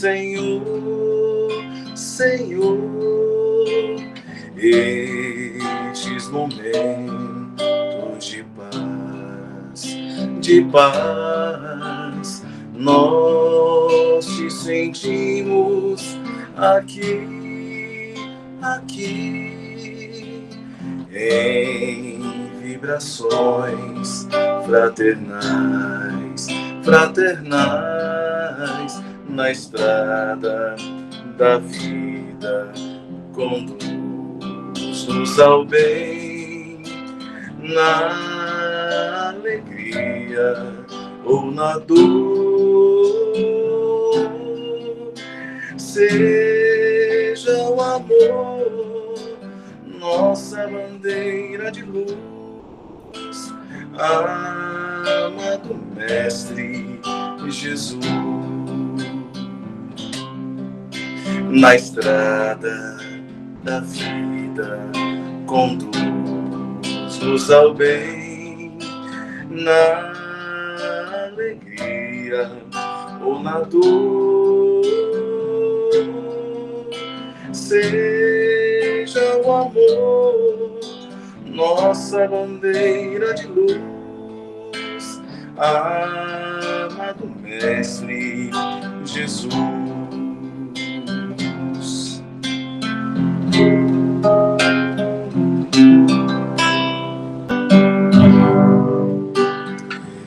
Senhor, Senhor, estes momentos de paz, nós te sentimos aqui, aqui, em vibrações fraternais, fraternais, na estrada da vida, conduz-nos ao bem, na alegria ou na dor, seja o amor nossa bandeira de luz, amado Mestre Jesus. Na estrada da vida, conduz-nos ao bem, na alegria ou na dor, seja o amor nossa bandeira de luz, amado Mestre Jesus.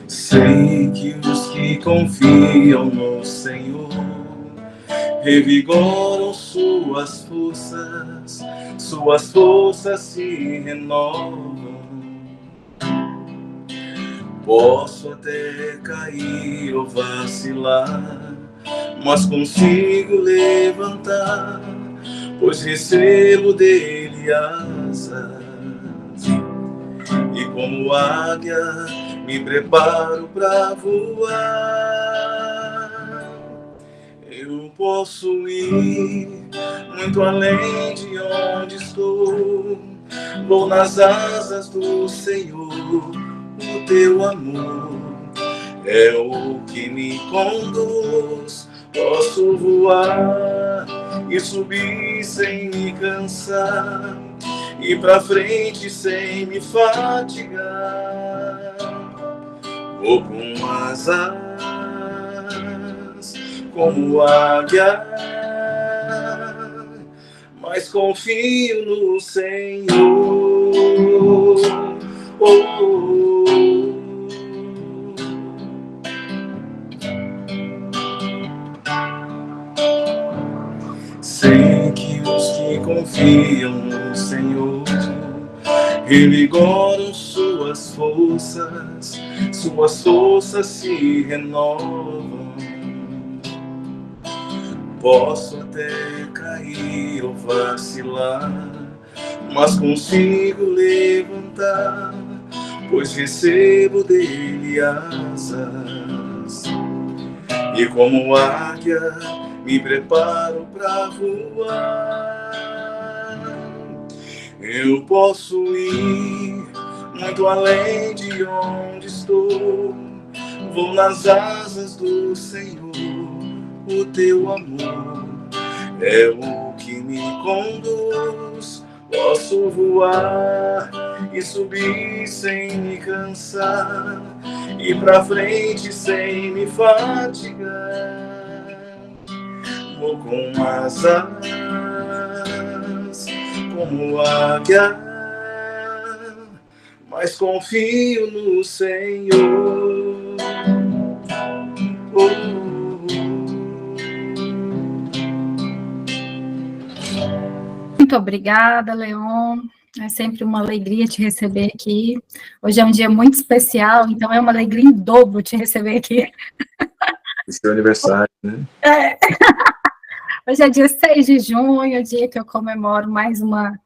Sei que os que confiam no Senhor revigoram suas forças se renovam. Posso até cair ou vacilar, mas consigo levantar, pois recebo dele asas. E como águia me preparo para voar. Eu posso ir muito além de onde estou. Vou nas asas do Senhor. O teu amor é o que me conduz. Posso voar e subir sem me cansar, ir pra frente sem me fatigar. Vou com asas como águia, mas confio no Senhor. Sei que os que confiam no Senhor revigoram suas forças se renovam. Posso até cair ou vacilar, mas consigo levantar, pois recebo dele asas. E como águia me preparo para voar. Eu posso ir muito além de onde estou. Vou nas asas do Senhor. O teu amor é o que me conduz. Posso voar e subir sem me cansar, ir pra frente sem me fatigar. Vou com asas como águia, mas confio no Senhor. Muito obrigada, Leon. É sempre uma alegria te receber aqui. Hoje é um dia muito especial, então é uma alegria em dobro te receber aqui. Esse é o aniversário, né? É. Hoje é dia 6 de junho, dia que eu comemoro mais uma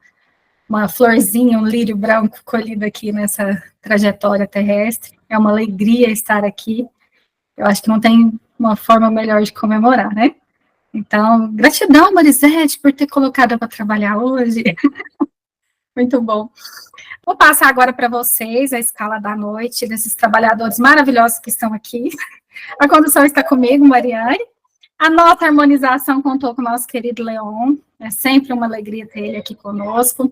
florzinha, um lírio branco colhido aqui nessa trajetória terrestre. É uma alegria estar aqui. Eu acho que não tem uma forma melhor de comemorar, né? Então, gratidão, Marisete, por ter colocado para trabalhar hoje. Muito bom. Vou passar agora para vocês a escala da noite desses trabalhadores maravilhosos que estão aqui. A condução está comigo, Mariane. A nossa harmonização contou com o nosso querido Leon. É sempre uma alegria ter ele aqui conosco.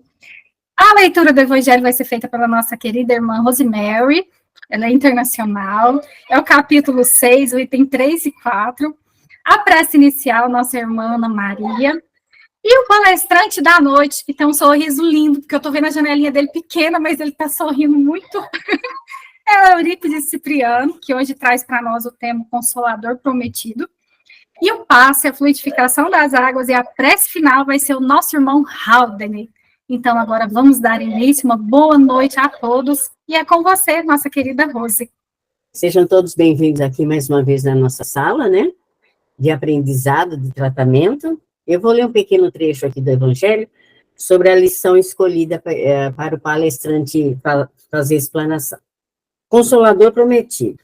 A leitura do Evangelho vai ser feita pela nossa querida irmã Rosemary. Ela é internacional. É o capítulo 6, o item 3 e 4. A prece inicial, nossa irmã Ana Maria. E o palestrante da noite, que tem um sorriso lindo, porque eu estou vendo a janelinha dele pequena, mas ele está sorrindo muito. É o Eurípides Cipriano, que hoje traz para nós o tema Consolador Prometido. E o passe, a fluidificação das águas e a prece final vai ser o nosso irmão Haldane. Então, agora vamos dar início, uma boa noite a todos, e é com você, nossa querida Rose. Sejam todos bem-vindos aqui mais uma vez na nossa sala, né, de aprendizado, de tratamento. Eu vou ler um pequeno trecho aqui do Evangelho sobre a lição escolhida para o palestrante fazer explanação. Consolador prometido.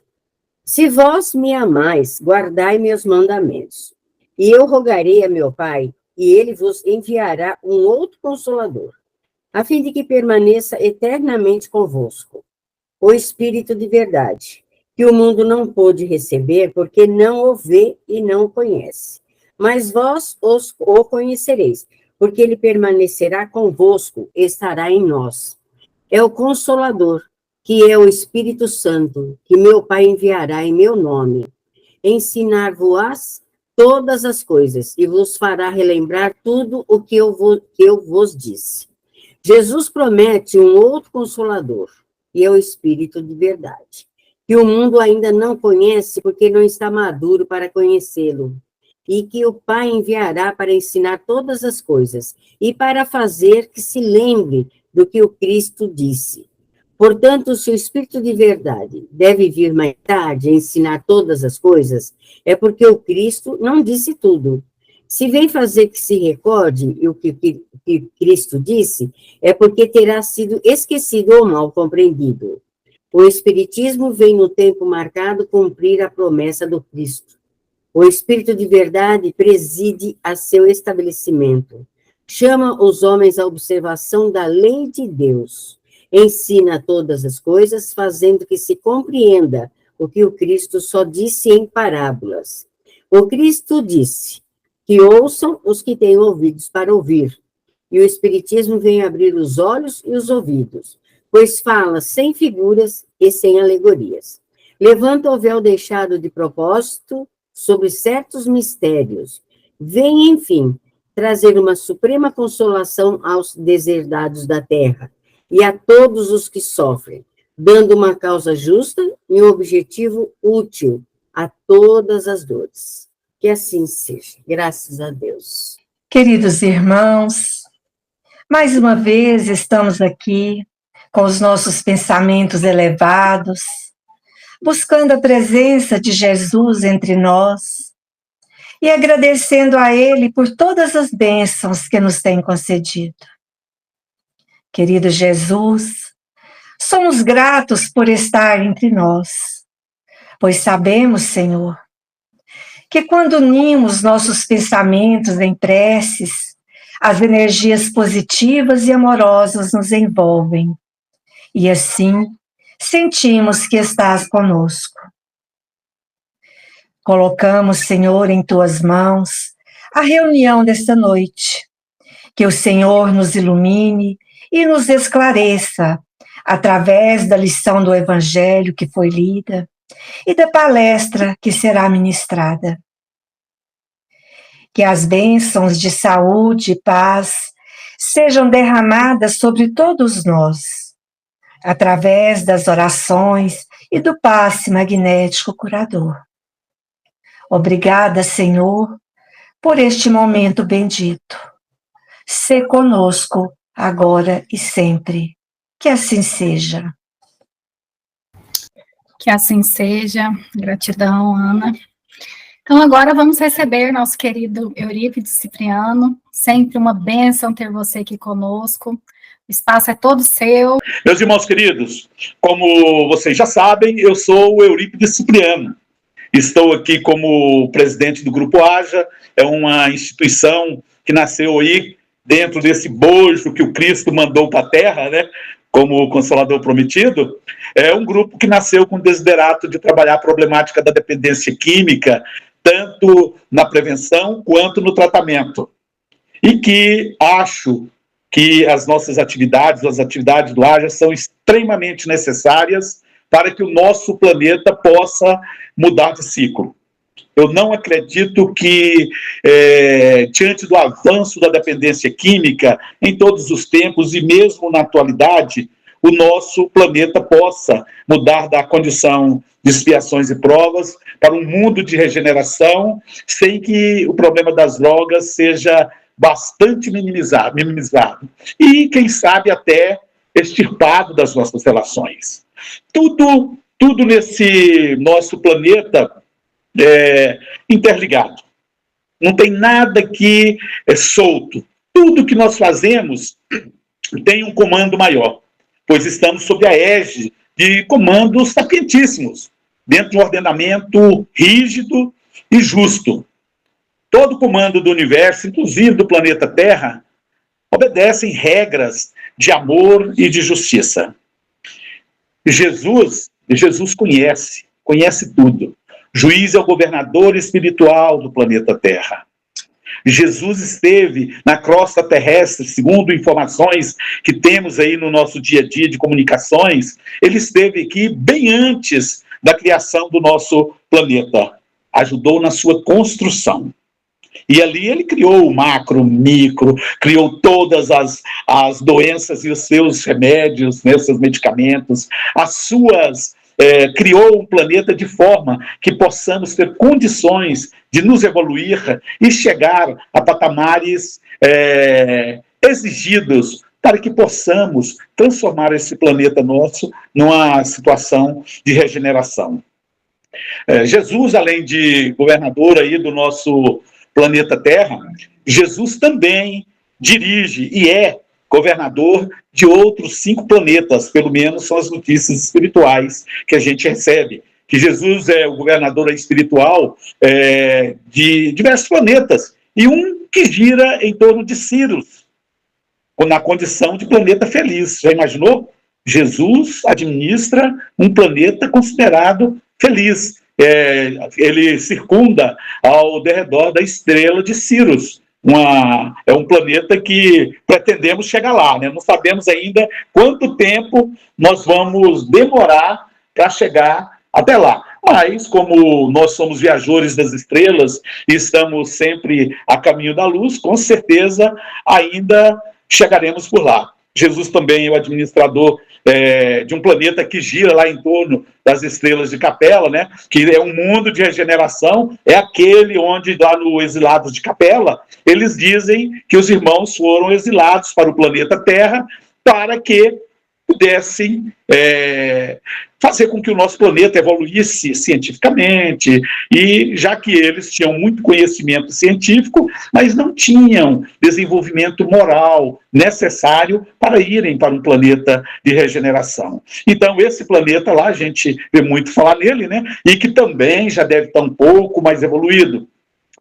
Se vós me amais, guardai meus mandamentos. E eu rogarei a meu Pai, e ele vos enviará um outro Consolador, a fim de que permaneça eternamente convosco, o Espírito de verdade, que o mundo não pôde receber, porque não o vê e não o conhece. Mas vós o conhecereis, porque ele permanecerá convosco, estará em nós. É o Consolador, que é o Espírito Santo, que meu Pai enviará em meu nome. Ensinar-vos-ás todas as coisas, e vos fará relembrar tudo o que eu vos disse. Jesus promete um outro Consolador, e é o Espírito de verdade, que o mundo ainda não conhece, porque não está maduro para conhecê-lo, e que o Pai enviará para ensinar todas as coisas, e para fazer que se lembre do que o Cristo disse. Portanto, se o Espírito de verdade deve vir mais tarde a ensinar todas as coisas, é porque o Cristo não disse tudo. Se vem fazer que se recorde o que Cristo disse, é porque terá sido esquecido ou mal compreendido. O Espiritismo vem no tempo marcado cumprir a promessa do Cristo. O Espírito de verdade preside a seu estabelecimento. Chama os homens à observação da lei de Deus. Ensina todas as coisas, fazendo que se compreenda o que o Cristo só disse em parábolas. O Cristo disse que ouçam os que têm ouvidos para ouvir, e o Espiritismo vem abrir os olhos e os ouvidos, pois fala sem figuras e sem alegorias. Levanta o véu deixado de propósito sobre certos mistérios. Vem, enfim, trazer uma suprema consolação aos deserdados da terra, e a todos os que sofrem, dando uma causa justa e um objetivo útil a todas as dores. Que assim seja, graças a Deus. Queridos irmãos, mais uma vez estamos aqui com os nossos pensamentos elevados, buscando a presença de Jesus entre nós e agradecendo a Ele por todas as bênçãos que nos tem concedido. Querido Jesus, somos gratos por estar entre nós, pois sabemos, Senhor, que quando unimos nossos pensamentos em preces, as energias positivas e amorosas nos envolvem, e assim sentimos que estás conosco. Colocamos, Senhor, em tuas mãos a reunião desta noite, que o Senhor nos ilumine e nos esclareça através da lição do Evangelho que foi lida e da palestra que será ministrada. Que as bênçãos de saúde e paz sejam derramadas sobre todos nós, através das orações e do passe magnético curador. Obrigada, Senhor, por este momento bendito. Sê conosco agora e sempre. Que assim seja. Que assim seja. Gratidão, Ana. Então, agora vamos receber nosso querido Eurípides Cipriano. Sempre uma bênção ter você aqui conosco. O espaço é todo seu. Meus irmãos queridos, como vocês já sabem, eu sou o Eurípides Cipriano. Estou aqui como presidente do Grupo Haja, é uma instituição que nasceu aí dentro desse bojo que o Cristo mandou para a Terra, né, como Consolador Prometido. É um grupo que nasceu com o desiderato de trabalhar a problemática da dependência química tanto na prevenção quanto no tratamento. E que acho que as nossas atividades, as atividades do AJA, são extremamente necessárias para que o nosso planeta possa mudar de ciclo. Eu não acredito que, diante do avanço da dependência química em todos os tempos e mesmo na atualidade, o nosso planeta possa mudar da condição de expiações e provas para um mundo de regeneração, sem que o problema das drogas seja bastante minimizado. E, quem sabe, até extirpado das nossas relações. Tudo nesse nosso planeta interligado. Não tem nada que é solto. Tudo que nós fazemos tem um comando maior, pois estamos sob a égide de comandos sapientíssimos, dentro de um ordenamento rígido e justo. Todo comando do universo, inclusive do planeta Terra, obedecem regras de amor e de justiça. Jesus conhece tudo. Juiz é o governador espiritual do planeta Terra. Jesus esteve na crosta terrestre, segundo informações que temos aí no nosso dia a dia de comunicações, ele esteve aqui bem antes da criação do nosso planeta. Ajudou na sua construção. E ali ele criou o macro, o micro, criou todas as doenças e os seus remédios, né, os seus medicamentos, criou um planeta de forma que possamos ter condições de nos evoluir e chegar a patamares exigidos para que possamos transformar esse planeta nosso numa situação de regeneração. Jesus, além de governador aí do nosso planeta Terra, Jesus também dirige e é governador de outros 5 planetas, pelo menos são as notícias espirituais que a gente recebe, que Jesus é o governador espiritual de diversos planetas, e um que gira em torno de Sirius, na condição de planeta feliz. Já imaginou? Jesus administra um planeta considerado feliz. Ele circunda ao derredor da estrela de Sirius. É um planeta que pretendemos chegar lá, né? Não sabemos ainda quanto tempo nós vamos demorar para chegar até lá. Mas, como nós somos viajores das estrelas e estamos sempre a caminho da luz, com certeza ainda chegaremos por lá. Jesus também é o administrador de um planeta que gira lá em torno das estrelas de Capela, né? Que é um mundo de regeneração, é aquele onde, lá no Exilados de Capela, eles dizem que os irmãos foram exilados para o planeta Terra para que pudessem fazer com que o nosso planeta evoluísse cientificamente, e já que eles tinham muito conhecimento científico, mas não tinham desenvolvimento moral necessário para irem para um planeta de regeneração. Então, esse planeta lá, a gente vê muito falar nele, né? E que também já deve estar um pouco mais evoluído.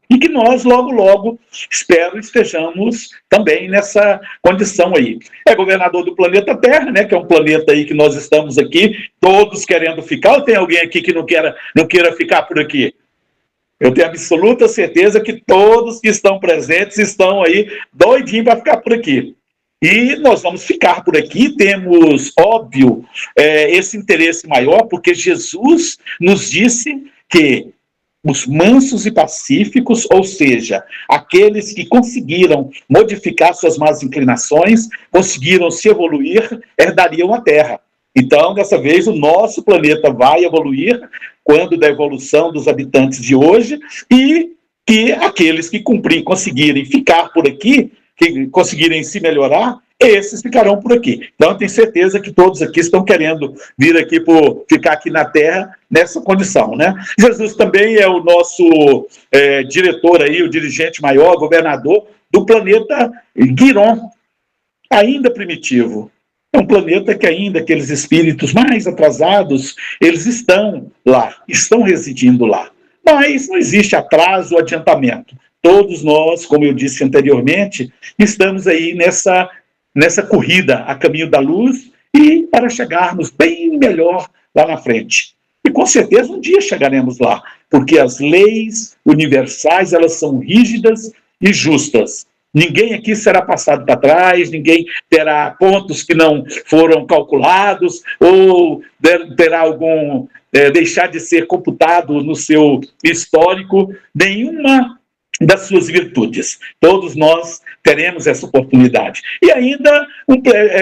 E que nós, logo, logo, espero, estejamos também nessa condição aí. É governador do planeta Terra, né, que é um planeta aí que nós estamos aqui, todos querendo ficar, ou tem alguém aqui que não queira ficar por aqui? Eu tenho absoluta certeza que todos que estão presentes estão aí doidinhos para ficar por aqui. E nós vamos ficar por aqui, temos, óbvio, esse interesse maior, porque Jesus nos disse que os mansos e pacíficos, ou seja, aqueles que conseguiram modificar suas más inclinações, conseguiram se evoluir, herdariam a Terra. Então, dessa vez, o nosso planeta vai evoluir quando da evolução dos habitantes de hoje, e que aqueles que conseguirem ficar por aqui, que conseguirem se melhorar, esses ficarão por aqui. Então, eu tenho certeza que todos aqui estão querendo vir aqui ficar aqui na Terra nessa condição, né? Jesus também é o nosso diretor aí, o dirigente maior, governador do planeta Guiron, ainda primitivo. É um planeta que ainda aqueles espíritos mais atrasados, eles estão lá, estão residindo lá. Mas não existe atraso ou adiantamento. Todos nós, como eu disse anteriormente, estamos aí nessa corrida a caminho da luz e para chegarmos bem melhor lá na frente. E com certeza um dia chegaremos lá, porque as leis universais, elas são rígidas e justas. Ninguém aqui será passado para trás, ninguém terá pontos que não foram calculados, ou terá algum deixar de ser computado no seu histórico, nenhuma das suas virtudes. Todos nós teremos essa oportunidade. E ainda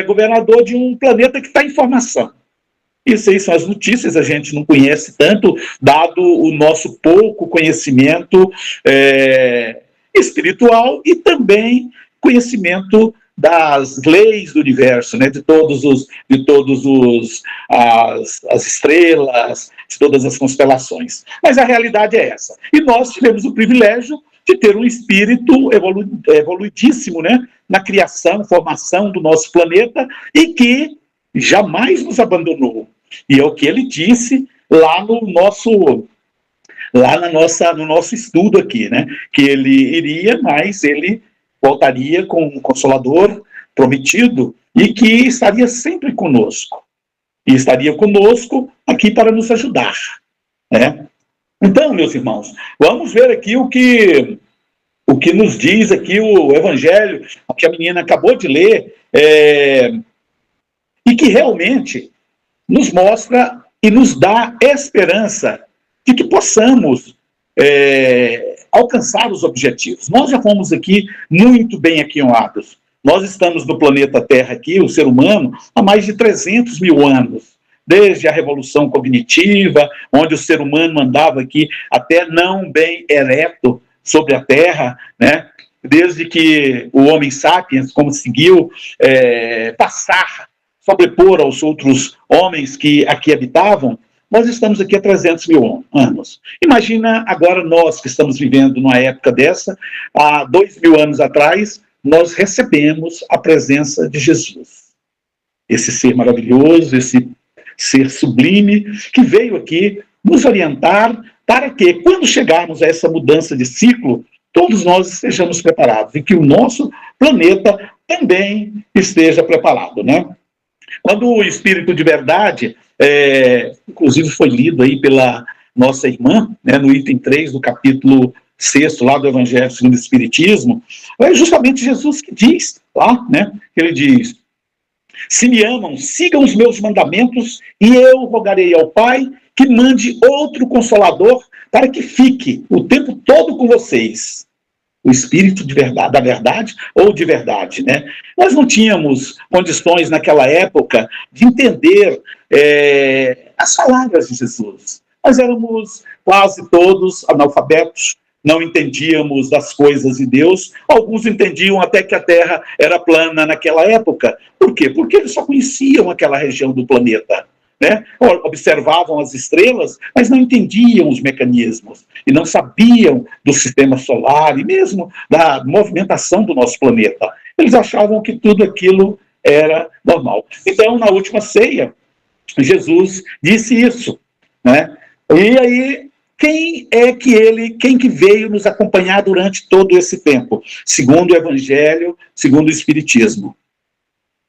governador de um planeta que está em formação. Isso aí são as notícias, a gente não conhece tanto, dado o nosso pouco conhecimento espiritual e também conhecimento das leis do universo, né, de todas as estrelas, de todas as constelações. Mas a realidade é essa. E nós tivemos o privilégio de ter um espírito evoluidíssimo, né, na criação, formação do nosso planeta, e que jamais nos abandonou. E é o que ele disse lá no nosso estudo aqui, né? Que ele iria, mas ele voltaria com um Consolador prometido e que estaria sempre conosco. E estaria conosco aqui para nos ajudar, né? Então, meus irmãos, vamos ver aqui o que nos diz aqui o Evangelho, que a menina acabou de ler, e que realmente nos mostra e nos dá esperança de que possamos alcançar os objetivos. Nós já fomos aqui muito bem aquinhoados. Nós estamos no planeta Terra aqui, o ser humano, há mais de 300 mil anos. Desde a Revolução Cognitiva, onde o ser humano andava aqui até não bem ereto sobre a Terra, né? Desde que o Homo sapiens conseguiu sobrepor aos outros homens que aqui habitavam, nós estamos aqui há 300 mil anos. Imagina agora nós que estamos vivendo numa época dessa, há 2.000 anos atrás, nós recebemos a presença de Jesus. Esse ser maravilhoso, esse ser sublime, que veio aqui nos orientar para que, quando chegarmos a essa mudança de ciclo, todos nós estejamos preparados e que o nosso planeta também esteja preparado, né? Quando o Espírito de Verdade, inclusive foi lido aí pela nossa irmã, né, no item 3 do capítulo 6 lá do Evangelho segundo o Espiritismo, é justamente Jesus que diz lá, né, ele diz: se me amam, sigam os meus mandamentos e eu rogarei ao Pai que mande outro Consolador para que fique o tempo todo com vocês. O Espírito de verdade, da verdade ou de verdade, né? Nós não tínhamos condições naquela época de entender as palavras de Jesus. Nós éramos quase todos analfabetos, não entendíamos das coisas de Deus. Alguns entendiam até que a Terra era plana naquela época. Por quê? Porque eles só conheciam aquela região do planeta, né? Observavam as estrelas, mas não entendiam os mecanismos e não sabiam do sistema solar e mesmo da movimentação do nosso planeta. Eles achavam que tudo aquilo era normal. Então, na última ceia, Jesus disse isso, né? E aí, quem que veio nos acompanhar durante todo esse tempo? Segundo o Evangelho, segundo o Espiritismo,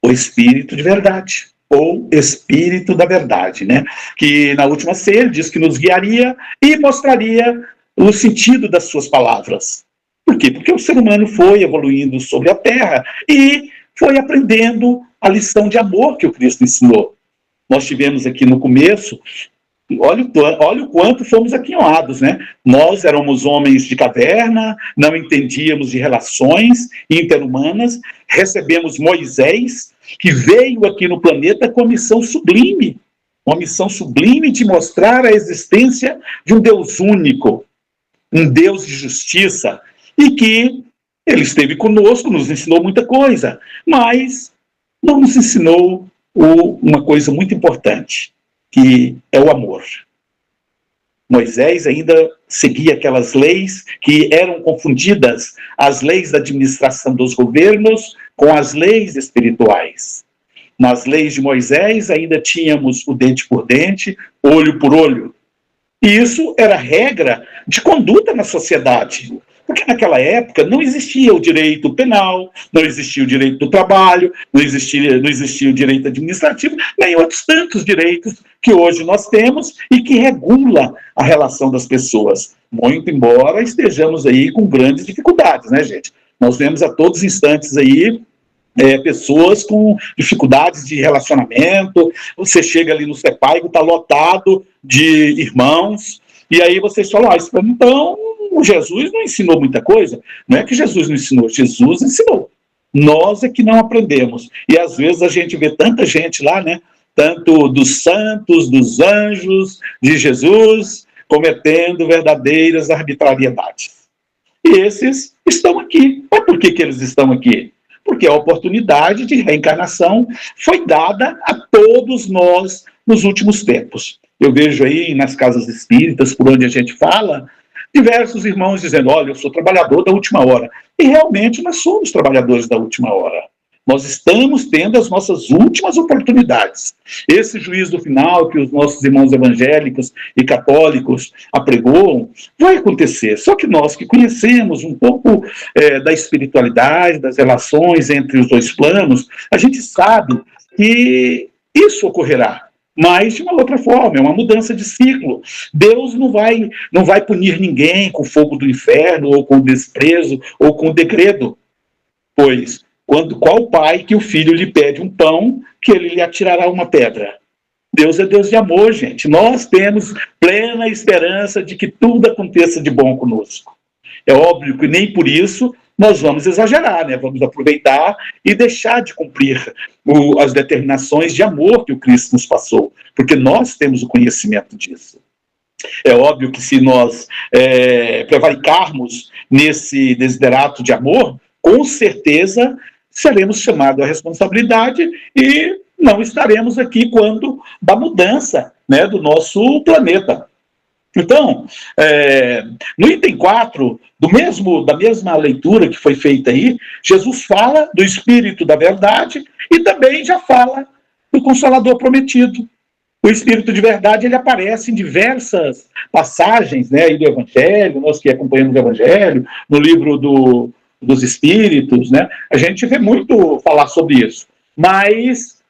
o Espírito de Verdade, ou Espírito da Verdade, né? Que na última ceia ele diz que nos guiaria e mostraria o sentido das suas palavras. Por quê? Porque o ser humano foi evoluindo sobre a Terra e foi aprendendo a lição de amor que o Cristo ensinou. Nós tivemos aqui no começo, olha o quanto fomos aquinhoados, né? Nós éramos homens de caverna, não entendíamos de relações interhumanas, recebemos Moisés, que veio aqui no planeta com uma missão sublime de mostrar a existência de um Deus único, um Deus de justiça, e que ele esteve conosco, nos ensinou muita coisa, mas não nos ensinou uma coisa muito importante, que é o amor. Moisés ainda seguia aquelas leis que eram confundidas, as leis da administração dos governos com as leis espirituais. Nas leis de Moisés ainda tínhamos o dente por dente, olho por olho. E isso era regra de conduta na sociedade. Porque naquela época não existia o direito penal, não existia o direito do trabalho, não existia o direito administrativo, nem outros tantos direitos que hoje nós temos e que regula a relação das pessoas. Muito embora estejamos aí com grandes dificuldades, né, gente? Nós vemos a todos os instantes aí pessoas com dificuldades de relacionamento. Você chega ali no CEPAIGO, está lotado de irmãos, e aí vocês falam, então Jesus não ensinou muita coisa. Não é que Jesus não ensinou, Jesus ensinou. Nós é que não aprendemos. E às vezes a gente vê tanta gente lá, né? Tanto dos santos, dos anjos, de Jesus, cometendo verdadeiras arbitrariedades. E esses estão aqui. Mas por que eles estão aqui? Porque a oportunidade de reencarnação foi dada a todos nós nos últimos tempos. Eu vejo aí nas casas espíritas, por onde a gente fala, diversos irmãos dizendo, olha, eu sou trabalhador da última hora. E realmente nós somos trabalhadores da última hora. Nós estamos tendo as nossas últimas oportunidades. Esse juízo final que os nossos irmãos evangélicos e católicos apregoam vai acontecer. Só que nós que conhecemos um pouco da espiritualidade, das relações entre os dois planos, a gente sabe que isso ocorrerá. Mas de uma outra forma, é uma mudança de ciclo. Deus não vai punir ninguém com o fogo do inferno, ou com o desprezo, ou com o degredo. Pois qual pai que o filho lhe pede um pão, que ele lhe atirará uma pedra? Deus é Deus de amor, gente. Nós temos plena esperança de que tudo aconteça de bom conosco. É óbvio que nem por isso nós vamos exagerar, né? Vamos aproveitar e deixar de cumprir as determinações de amor que o Cristo nos passou, porque nós temos o conhecimento disso. É óbvio que se nós prevaricarmos nesse desiderato de amor, com certeza seremos chamados à responsabilidade e não estaremos aqui quando da mudança, né, do nosso planeta. Então, no item 4, da mesma leitura que foi feita aí, Jesus fala do Espírito da Verdade e também já fala do Consolador Prometido. O Espírito de Verdade, ele aparece em diversas passagens, né, aí do Evangelho, nós que acompanhamos o Evangelho, no livro dos Espíritos, né, a gente vê muito falar sobre isso. Mas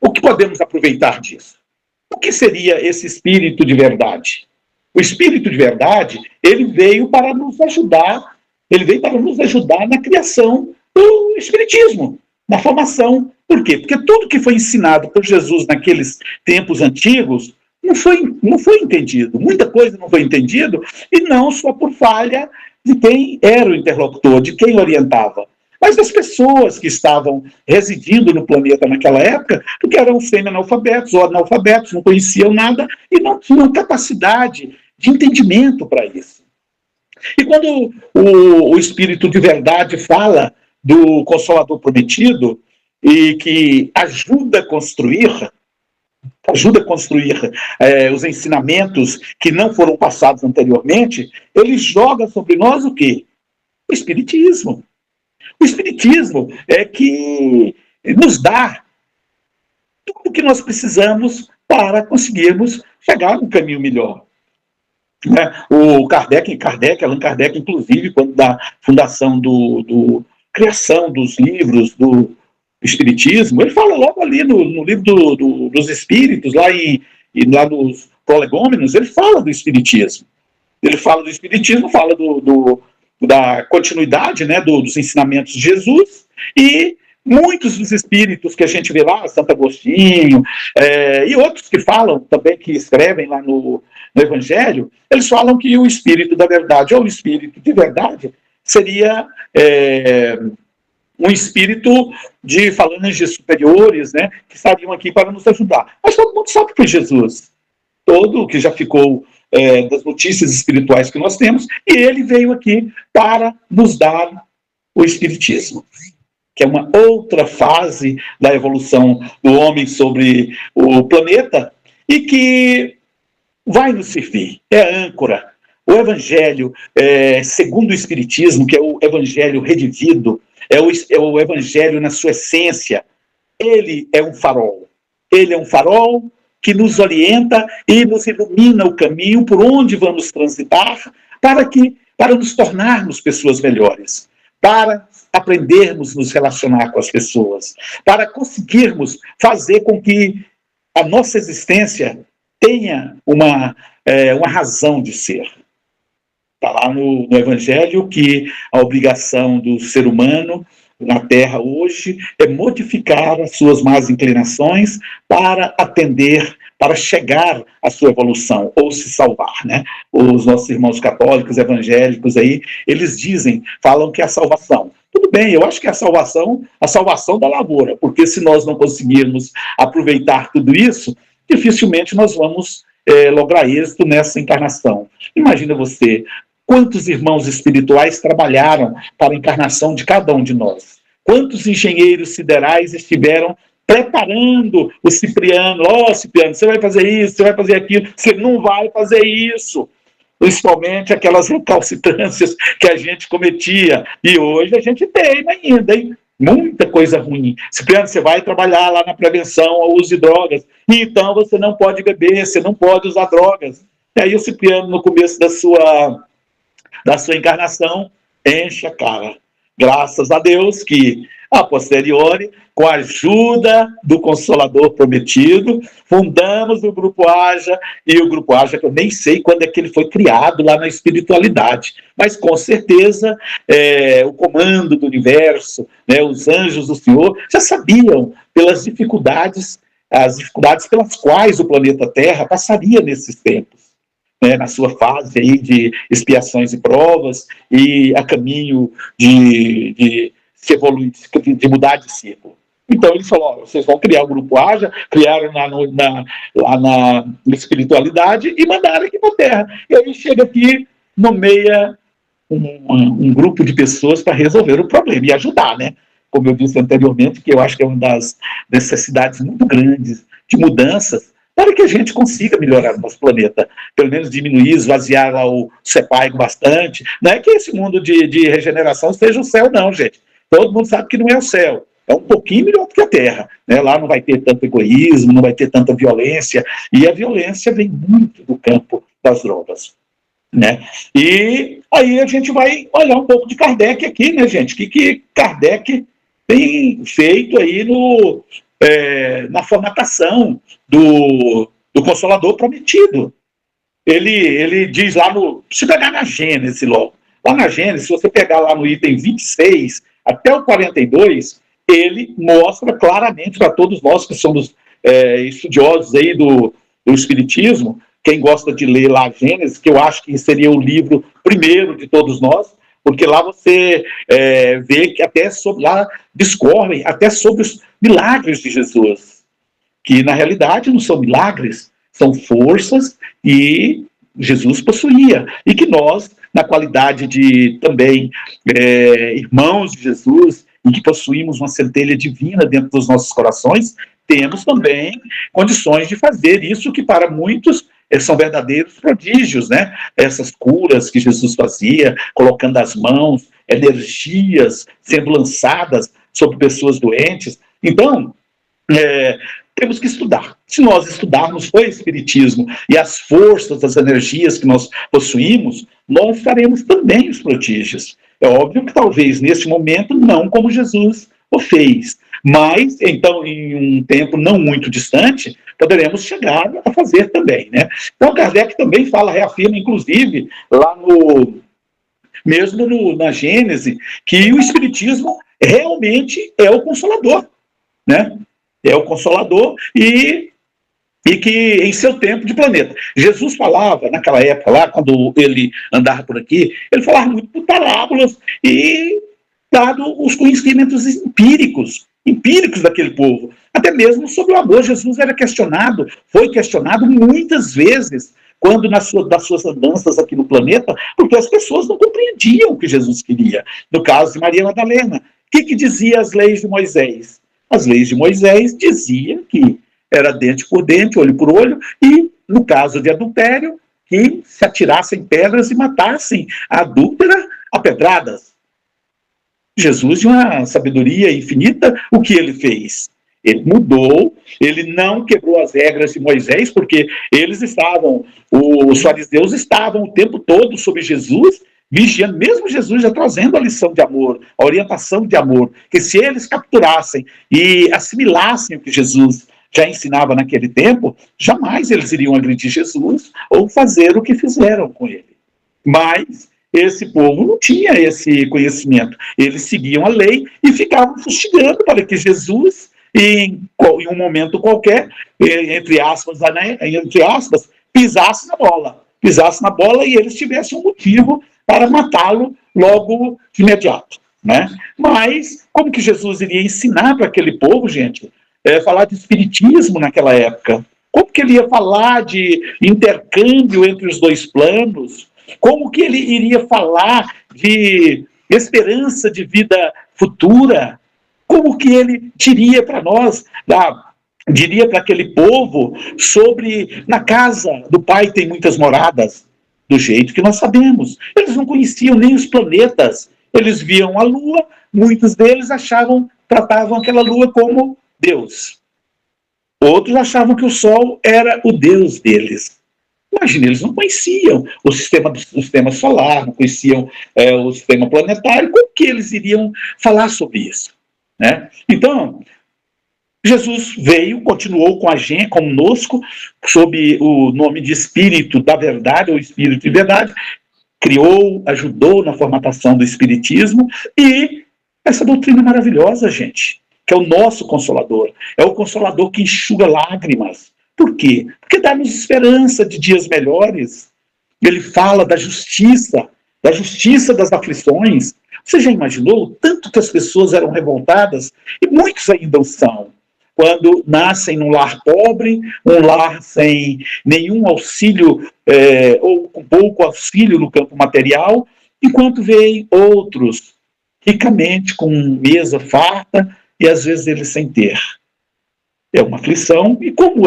o que podemos aproveitar disso? O que seria esse Espírito de Verdade? O Espírito de Verdade, ele veio para nos ajudar na criação do Espiritismo, na formação. Por quê? Porque tudo que foi ensinado por Jesus naqueles tempos antigos não foi entendido. Muita coisa não foi entendido, e não só por falha de quem era o interlocutor, de quem orientava, mas das pessoas que estavam residindo no planeta naquela época, porque eram semi-analfabetos ou analfabetos, não conheciam nada e não tinham capacidade de entendimento para isso. E quando o Espírito de Verdade fala do Consolador Prometido e que ajuda a construir os ensinamentos que não foram passados anteriormente, ele joga sobre nós o quê? O Espiritismo. O Espiritismo é que nos dá tudo o que nós precisamos para conseguirmos chegar num caminho melhor. O Allan Kardec, inclusive, quando da fundação criação dos livros do Espiritismo, ele fala logo ali no livro dos Espíritos, lá nos Prolegômenos, ele fala do Espiritismo. Ele fala do Espiritismo, fala da continuidade, né, dos ensinamentos de Jesus, e muitos dos espíritos que a gente vê lá, Santo Agostinho, e outros que falam também, que escrevem lá no Evangelho, eles falam que o Espírito da Verdade, ou o Espírito de Verdade, seria um espírito de falanges superiores, né, que estariam aqui para nos ajudar. Mas todo mundo sabe que foi Jesus. Todo que já ficou das notícias espirituais que nós temos, e ele veio aqui para nos dar o Espiritismo, que é uma outra fase da evolução do homem sobre o planeta, e que vai nos servir, é âncora. O Evangelho, segundo o Espiritismo, que é o Evangelho redivido, é o Evangelho na sua essência, ele é um farol. Ele é um farol que nos orienta e nos ilumina o caminho por onde vamos transitar, para para nos tornarmos pessoas melhores, para aprendermos a nos relacionar com as pessoas, para conseguirmos fazer com que a nossa existência tenha uma razão de ser. Está lá no Evangelho que a obrigação do ser humano na Terra hoje é modificar as suas más inclinações para atender, para chegar à sua evolução, ou se salvar, né? Os nossos irmãos católicos, evangélicos aí, eles falam que é a salvação. Tudo bem, eu acho que é a salvação da lavoura, porque se nós não conseguirmos aproveitar tudo isso, dificilmente nós vamos lograr êxito nessa encarnação. Imagina você, quantos irmãos espirituais trabalharam para a encarnação de cada um de nós? Quantos engenheiros siderais estiveram preparando o Cipriano? Cipriano, você vai fazer isso, você vai fazer aquilo. Você não vai fazer isso. Principalmente aquelas recalcitrâncias que a gente cometia. E hoje a gente tem ainda, hein? Muita coisa ruim. Cipriano, você vai trabalhar lá na prevenção ao uso de drogas. E então você não pode beber, você não pode usar drogas. E aí o Cipriano, no começo da sua encarnação, enche a cara. Graças a Deus que, a posteriori, com a ajuda do Consolador Prometido, fundamos o Grupo Haja, e o Grupo Haja, que eu nem sei quando é que ele foi criado lá na espiritualidade, mas com certeza o comando do universo, né, os anjos do Senhor, já sabiam pelas dificuldades, as dificuldades pelas quais o planeta Terra passaria nesses tempos. Na sua fase aí de expiações e provas e a caminho de se evoluir, de mudar de ciclo. Então ele falou, vocês vão criar o Grupo Haja, criaram lá na espiritualidade e mandaram aqui para a Terra. E aí chega aqui, nomeia um grupo de pessoas para resolver o problema e ajudar, né? Como eu disse anteriormente, que eu acho que é uma das necessidades muito grandes de mudanças para que a gente consiga melhorar o nosso planeta, pelo menos diminuir, esvaziar lá o Sepaigo bastante. Não é que esse mundo de regeneração seja o céu, não, gente. Todo mundo sabe que não é o céu. É um pouquinho melhor do que a Terra. Né? Lá não vai ter tanto egoísmo, não vai ter tanta violência, e a violência vem muito do campo das drogas. Né? E aí a gente vai olhar um pouco de Kardec aqui, né, gente? O que Kardec tem feito aí na formatação do Consolador Prometido. Ele diz lá se pegar na Gênesis logo, lá na Gênesis, se você pegar lá no item 26 até o 42, ele mostra claramente para todos nós que somos estudiosos aí do Espiritismo, quem gosta de ler lá a Gênesis, que eu acho que seria o livro primeiro de todos nós, porque lá você vê que lá discorrem até sobre os milagres de Jesus, que na realidade não são milagres, são forças que Jesus possuía, e que nós, na qualidade de também irmãos de Jesus, e que possuímos uma centelha divina dentro dos nossos corações, temos também condições de fazer isso que para muitos são verdadeiros prodígios, né? Essas curas que Jesus fazia, colocando as mãos, energias sendo lançadas sobre pessoas doentes. Então, temos que estudar. Se nós estudarmos o Espiritismo e as forças, as energias que nós possuímos, nós faremos também os prodígios. É óbvio que talvez nesse momento não como Jesus o fez, mas então em um tempo não muito distante poderemos chegar a fazer também, né? Então Kardec também reafirma inclusive lá na Gênese, que o Espiritismo realmente é o Consolador, né? É o Consolador e que em seu tempo de planeta. Jesus falava, naquela época lá, quando ele andava por aqui, ele falava muito por parábolas e dado os conhecimentos empíricos daquele povo. Até mesmo sobre o amor, Jesus foi questionado muitas vezes, quando das suas andanças aqui no planeta, porque as pessoas não compreendiam o que Jesus queria. No caso de Maria Madalena, o que dizia as leis de Moisés? As leis de Moisés diziam que era dente por dente, olho por olho, e, no caso de adultério, que se atirassem pedras e matassem a adúltera a pedradas. Jesus, de uma sabedoria infinita, o que ele fez? Ele mudou, ele não quebrou as regras de Moisés, porque os fariseus estavam o tempo todo sobre Jesus, vigiando, mesmo Jesus já trazendo a lição de amor, a orientação de amor, que se eles capturassem e assimilassem o que Jesus já ensinava naquele tempo, jamais eles iriam agredir Jesus ou fazer o que fizeram com ele. Mas esse povo não tinha esse conhecimento. Eles seguiam a lei e ficavam fustigando para que Jesus, em um momento qualquer, entre aspas, pisasse na bola e eles tivessem um motivo para matá-lo logo de imediato, né? Mas como que Jesus iria ensinar para aquele povo, gente, falar de espiritismo naquela época? Como que ele ia falar de intercâmbio entre os dois planos? Como que ele iria falar de esperança de vida futura? Como que ele diria para nós, diria para aquele povo sobre na casa do Pai tem muitas moradas, do jeito que nós sabemos? Eles não conheciam nem os planetas, eles viam a Lua, muitos deles tratavam aquela Lua como Deus. Outros achavam que o Sol era o Deus deles. Imagina, eles não conheciam o sistema solar, não conheciam o sistema planetário, como que eles iriam falar sobre isso, né? Então, Jesus veio, continuou com a gente, conosco, sob o nome de Espírito da Verdade, ou Espírito de Verdade, criou, ajudou na formatação do Espiritismo, e essa doutrina maravilhosa, gente, que é o nosso Consolador, é o Consolador que enxuga lágrimas. Por quê? Porque dá-nos esperança de dias melhores. Ele fala da justiça das aflições. Você já imaginou o tanto que as pessoas eram revoltadas? E muitos ainda o são. Quando nascem num lar pobre, um lar sem nenhum auxílio, ou com pouco auxílio no campo material, enquanto veem outros ricamente, com mesa farta, e às vezes eles sem ter. É uma aflição, e como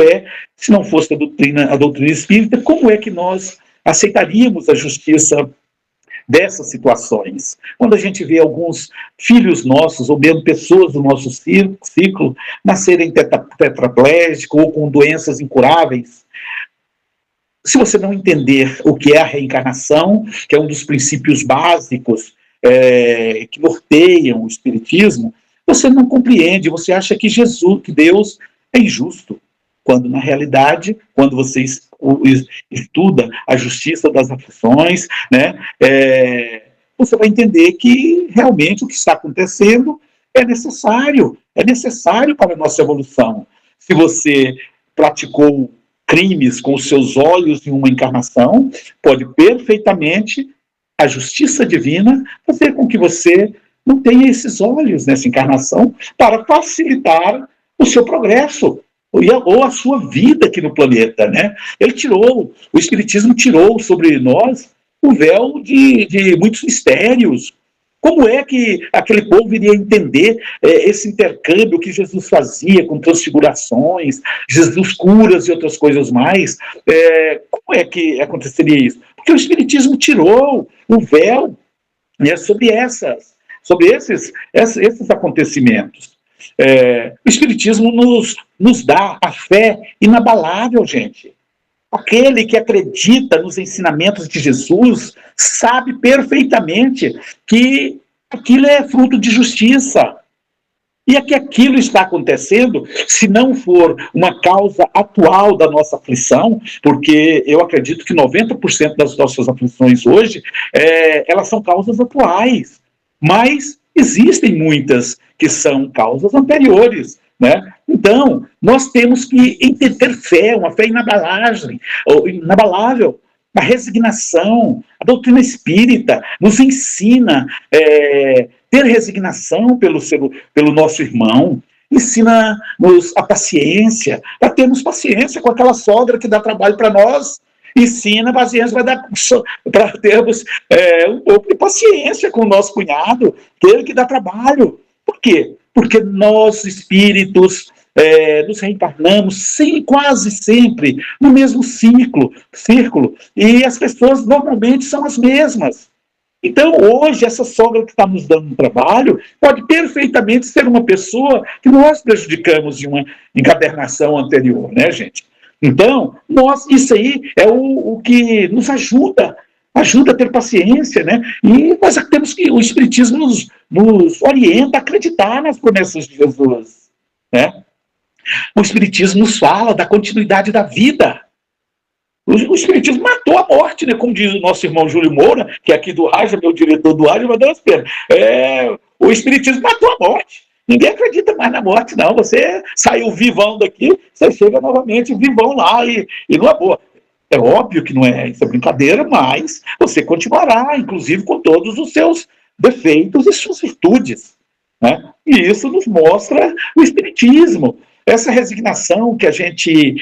se não fosse a doutrina espírita, como é que nós aceitaríamos a justiça dessas situações? Quando a gente vê alguns filhos nossos, ou mesmo pessoas do nosso ciclo, nascerem tetraplégicos ou com doenças incuráveis, se você não entender o que é a reencarnação, que é um dos princípios básicos que norteiam o Espiritismo, você não compreende, você acha que Deus é injusto, quando na realidade, quando você estuda a justiça das aflições, né, você vai entender que realmente o que está acontecendo é necessário para a nossa evolução. Se você praticou crimes com os seus olhos em uma encarnação, pode perfeitamente a justiça divina fazer com que você não tenha esses olhos nessa encarnação para facilitar o seu progresso ou a sua vida aqui no planeta, né? O Espiritismo tirou sobre nós o véu de muitos mistérios. Como é que aquele povo iria entender esse intercâmbio que Jesus fazia com transfigurações, Jesus curas e outras coisas mais? Como é que aconteceria isso? Porque o Espiritismo tirou o véu, né, sobre esses acontecimentos. O Espiritismo nos dá a fé inabalável, gente. Aquele que acredita nos ensinamentos de Jesus sabe perfeitamente que aquilo é fruto de justiça. E é que aquilo está acontecendo, se não for uma causa atual da nossa aflição, porque eu acredito que 90% das nossas aflições hoje, elas são causas atuais. Mas existem muitas que são causas anteriores, né? Então, nós temos que ter fé, uma fé inabalável, a resignação. A doutrina espírita nos ensina ter resignação pelo nosso irmão, ensina-nos a paciência, para termos paciência com aquela sogra que dá trabalho para nós, ensina a paciência para termos um pouco de paciência com o nosso cunhado, aquele que dá trabalho. Por quê? Porque nós, espíritos, nos reencarnamos quase sempre no mesmo círculo, e as pessoas normalmente são as mesmas. Então, hoje, essa sogra que está nos dando um trabalho pode perfeitamente ser uma pessoa que nós prejudicamos em uma encadernação anterior, né, gente? Então, isso aí é o que nos ajuda ajuda a ter paciência, né? E nós temos que, o Espiritismo nos orienta a acreditar nas promessas de Jesus, né? O Espiritismo nos fala da continuidade da vida. O Espiritismo matou a morte, né? Como diz o nosso irmão Júlio Moura, que é aqui do Raja, meu diretor do Raja, mandou as penas. O Espiritismo matou a morte. Ninguém acredita mais na morte, não. Você saiu vivão daqui, você chega novamente vivão lá e numa boa. É óbvio que não é isso, é brincadeira, mas você continuará, inclusive com todos os seus defeitos e suas virtudes, né? E isso nos mostra o Espiritismo. Essa resignação que a gente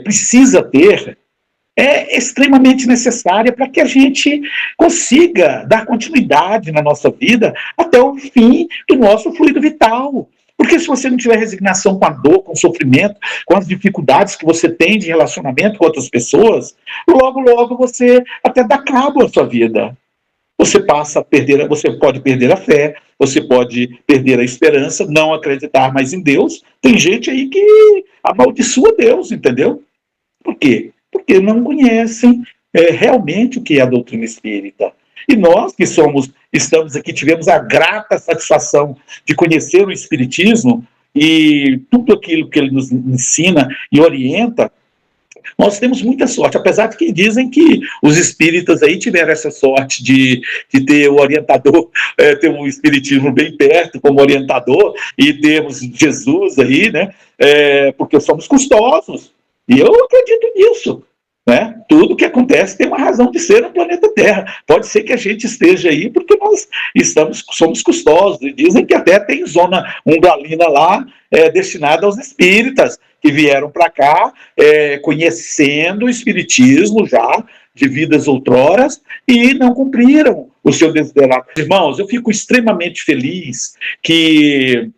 precisa ter é extremamente necessária para que a gente consiga dar continuidade na nossa vida até o fim do nosso fluido vital. Porque se você não tiver resignação com a dor, com o sofrimento, com as dificuldades que você tem de relacionamento com outras pessoas, logo, logo você até dá cabo à sua vida. Você você pode perder a fé, você pode perder a esperança, não acreditar mais em Deus. Tem gente aí que amaldiçoa Deus, entendeu? Por quê? Porque não conhecem realmente o que é a doutrina espírita. E nós que estamos aqui, tivemos a grata satisfação de conhecer o Espiritismo e tudo aquilo que ele nos ensina e orienta, nós temos muita sorte, apesar de que dizem que os espíritas aí tiveram essa sorte de ter o orientador, ter um espiritismo bem perto como orientador, e termos Jesus aí, né? Porque somos custosos, e eu acredito nisso. Né? Tudo que acontece tem uma razão de ser no planeta Terra. Pode ser que a gente esteja aí porque nós somos custosos, e dizem que até tem zona umbralina lá destinada aos espíritas que vieram para cá conhecendo o espiritismo já de vidas outroras e não cumpriram o seu desiderato. Irmãos, eu fico extremamente feliz que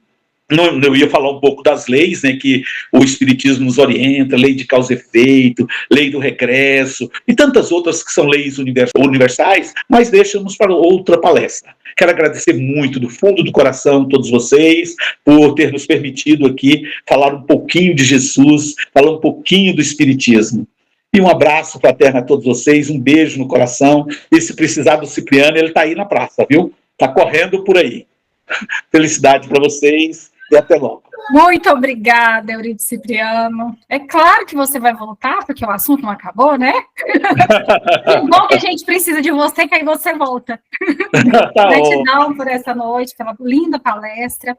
eu ia falar um pouco das leis, né, que o Espiritismo nos orienta, lei de causa e efeito, lei do regresso, e tantas outras que são leis universais, mas deixamos para outra palestra. Quero agradecer muito do fundo do coração a todos vocês por ter nos permitido aqui falar um pouquinho de Jesus, falar um pouquinho do Espiritismo. E um abraço fraterno a todos vocês, um beijo no coração, e se precisar do Cipriano, ele está aí na praça, viu? Está correndo por aí. Felicidade para vocês. E até logo. Muito obrigada, Eurípides Cipriano. É claro que você vai voltar, porque o assunto não acabou, né? Que bom que a gente precisa de você, que aí você volta. Gratidão por essa noite, pela linda palestra.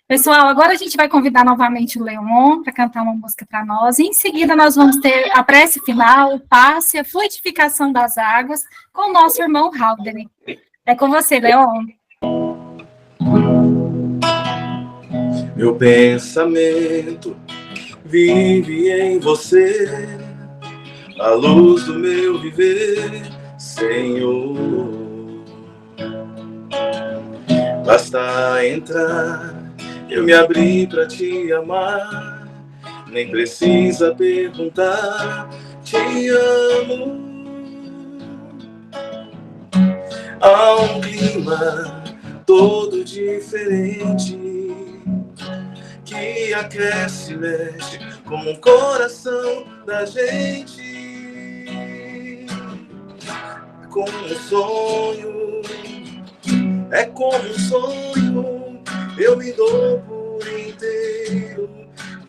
Pessoal, agora a gente vai convidar novamente o Leon para cantar uma música para nós. E em seguida nós vamos ter a prece final, o passe, a fluidificação das águas com o nosso irmão Haldane. É com você, Leon. Meu pensamento vive em você, a luz do meu viver, Senhor. Basta entrar, eu me abri pra te amar, nem precisa perguntar, te amo. Há um clima todo diferente que aquece, mexe com o coração da gente. É como um sonho, é como um sonho, eu me dou por inteiro,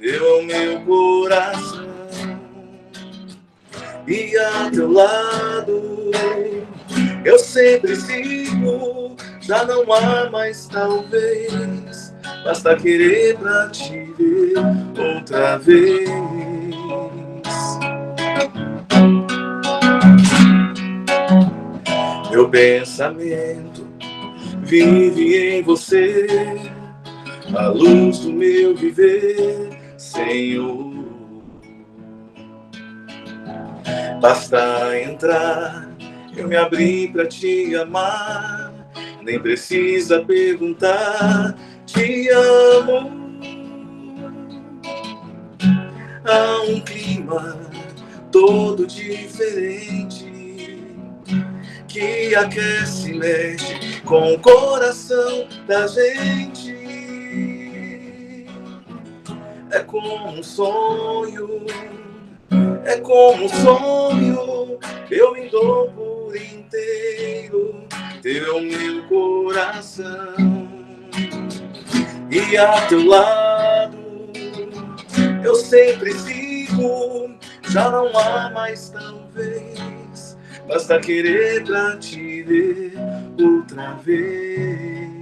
eu meu coração. E a teu lado eu sempre sigo, já não há mais talvez, basta querer pra te ver outra vez. Meu pensamento vive em você, a luz do meu viver, Senhor. Basta entrar, eu me abri pra te amar, nem precisa perguntar, te amo. Há um clima todo diferente que aquece e mexe com o coração da gente. É como um sonho, É como um sonho, eu me dou por inteiro, teu é o meu coração. E a teu lado eu sempre sigo, já não há mais talvez, basta querer pra te ver outra vez.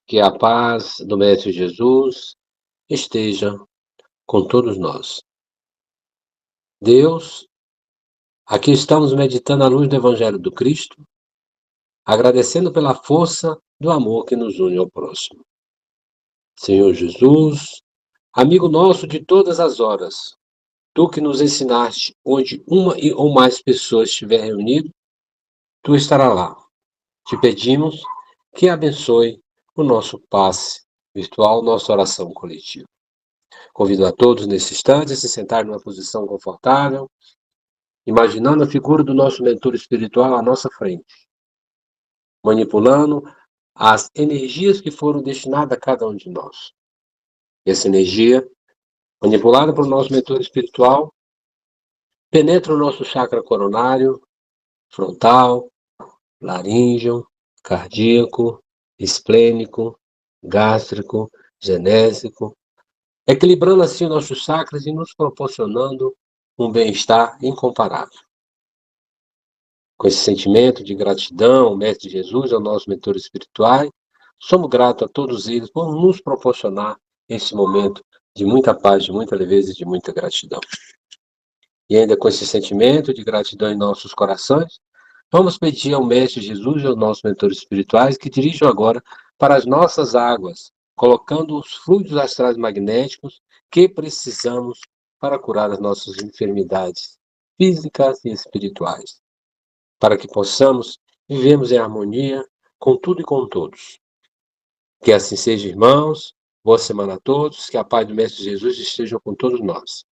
Que a paz do Mestre Jesus esteja com todos nós. Deus, aqui estamos meditando à luz do Evangelho do Cristo, agradecendo pela força do amor que nos une ao próximo. Senhor Jesus, amigo nosso de todas as horas, tu que nos ensinaste onde uma ou mais pessoas estiver reunido, tu estarás lá. Te pedimos que abençoe o nosso passe virtual, nossa oração coletiva. Convido a todos nesse instante a se sentar numa posição confortável, imaginando a figura do nosso mentor espiritual à nossa frente, manipulando as energias que foram destinadas a cada um de nós. E essa energia, manipulada por nosso mentor espiritual, penetra o nosso chakra coronário, frontal, laríngeo, cardíaco, esplênico, gástrico, genésico, equilibrando assim nossos chakras e nos proporcionando um bem-estar incomparável. Com esse sentimento de gratidão ao Mestre Jesus, ao nosso mentor espiritual, somos gratos a todos eles por nos proporcionar esse momento de muita paz, de muita leveza e de muita gratidão. E ainda com esse sentimento de gratidão em nossos corações, vamos pedir ao Mestre Jesus e aos nossos mentores espirituais que dirijam agora para as nossas águas, colocando os fluidos astrais magnéticos que precisamos para curar as nossas enfermidades físicas e espirituais, para que possamos vivermos em harmonia com tudo e com todos. Que assim seja, irmãos. Boa semana a todos. Que a paz do Mestre Jesus esteja com todos nós.